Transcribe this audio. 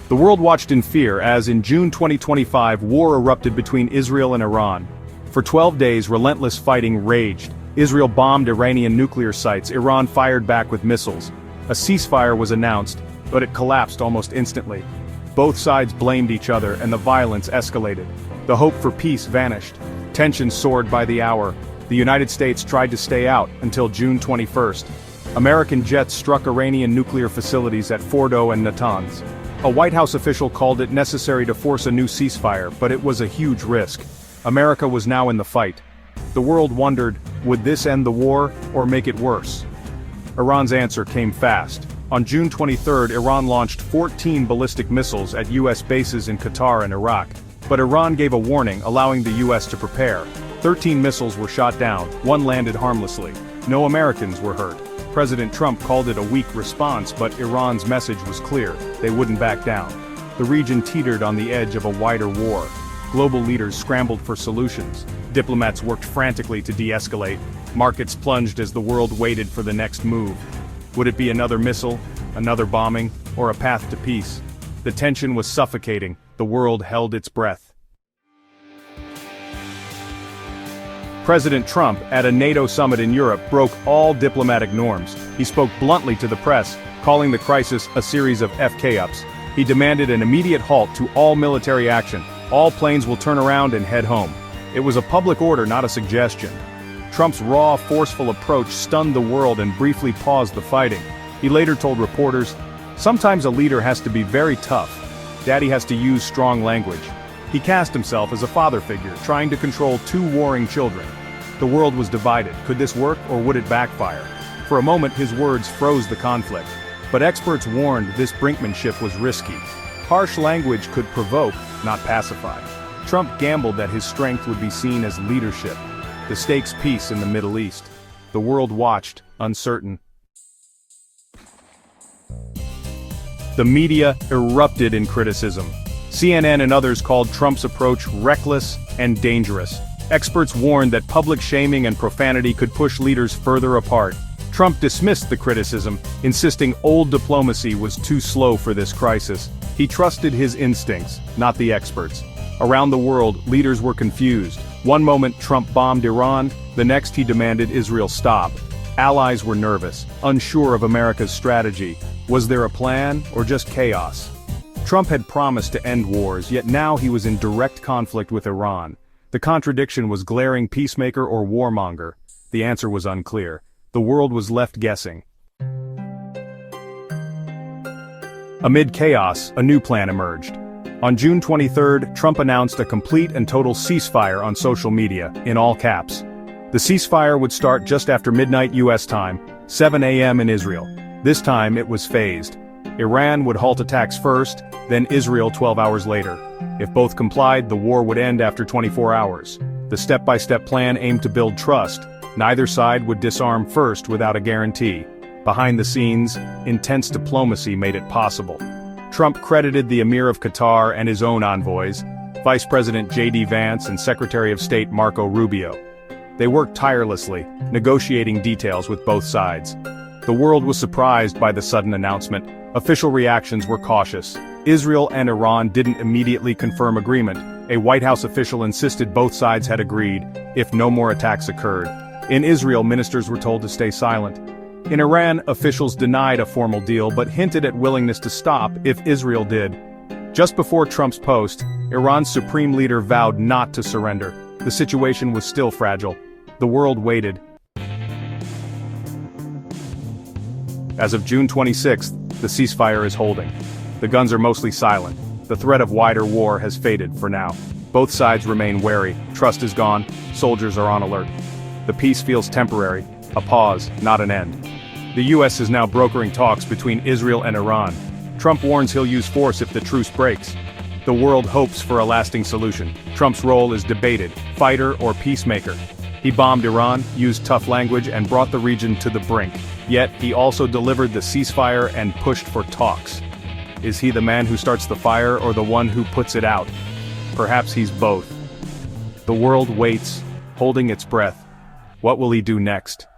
The world watched in fear as in June 2025 war erupted between Israel and Iran. For 12 days relentless fighting raged. Israel bombed Iranian nuclear sites, Iran fired back with missiles. A ceasefire was announced, but it collapsed almost instantly. Both sides blamed each other and the violence escalated. The hope for peace vanished. Tensions soared by the hour. The United States tried to stay out until June 21st. American jets struck Iranian nuclear facilities at Fordo and Natanz. A White House official called it necessary to force a new ceasefire, but it was a huge risk. America was now in the fight. The world wondered, would this end the war, or make it worse? Iran's answer came fast. On June 23, Iran launched 14 ballistic missiles at U.S. bases in Qatar and Iraq. But Iran gave a warning, allowing the U.S. to prepare. 13 missiles were shot down, one landed harmlessly. No Americans were hurt. President Trump called it a weak response, but Iran's message was clear: they wouldn't back down. The region teetered on the edge of a wider war. Global leaders scrambled for solutions. Diplomats worked frantically to de-escalate. Markets plunged as the world waited for the next move. Would it be another missile, another bombing, or a path to peace? The tension was suffocating. The world held its breath. President Trump, at a NATO summit in Europe, broke all diplomatic norms. He spoke bluntly to the press, calling the crisis a series of FK-ups. He demanded an immediate halt to all military action. All planes will turn around and head home. It was a public order, not a suggestion. Trump's raw, forceful approach stunned the world and briefly paused the fighting. He later told reporters, "Sometimes a leader has to be very tough. Daddy has to use strong language." He cast himself as a father figure, trying to control two warring children. The world was divided. Could this work, or would it backfire? For a moment his words froze the conflict. But experts warned this brinkmanship was risky. Harsh language could provoke, not pacify. Trump gambled that his strength would be seen as leadership. The stakes peace in the Middle East. The world watched, uncertain. The media erupted in criticism. CNN and others called Trump's approach reckless and dangerous. Experts warned that public shaming and profanity could push leaders further apart. Trump dismissed the criticism, insisting old diplomacy was too slow for this crisis. He trusted his instincts, not the experts. Around the world, leaders were confused. One moment Trump bombed Iran, the next he demanded Israel stop. Allies were nervous, unsure of America's strategy. Was there a plan, or just chaos? Trump had promised to end wars, yet now he was in direct conflict with Iran. The contradiction was glaring: peacemaker or warmonger. The answer was unclear. The world was left guessing. Amid chaos, a new plan emerged. On June 23, Trump announced a complete and total ceasefire on social media, in all caps. The ceasefire would start just after midnight U.S. time, 7 a.m. in Israel. This time it was phased. Iran would halt attacks first, then Israel 12 hours later. If both complied, the war would end after 24 hours. The step-by-step plan aimed to build trust. Neither side would disarm first without a guarantee. Behind the scenes, intense diplomacy made it possible. Trump credited the Emir of Qatar and his own envoys, Vice President J.D. Vance and Secretary of State Marco Rubio. They worked tirelessly, negotiating details with both sides. The world was surprised by the sudden announcement. Official reactions were cautious. Israel and Iran didn't immediately confirm agreement. A White House official insisted both sides had agreed, if no more attacks occurred. In Israel, ministers were told to stay silent. In Iran, officials denied a formal deal but hinted at willingness to stop if Israel did. Just before Trump's post, Iran's supreme leader vowed not to surrender. The situation was still fragile. The world waited. As of June 26th, the ceasefire is holding. The guns are mostly silent. The threat of wider war has faded for now. Both sides remain wary. Trust is gone. Soldiers are on alert. The peace feels temporary. A pause, not an end. The U.S. is now brokering talks between Israel and Iran. Trump warns he'll use force if the truce breaks. The world hopes for a lasting solution. Trump's role is debated: fighter or peacemaker. He bombed Iran, used tough language, and brought the region to the brink. Yet, he also delivered the ceasefire and pushed for talks. Is he the man who starts the fire or the one who puts it out? Perhaps he's both. The world waits, holding its breath. What will he do next?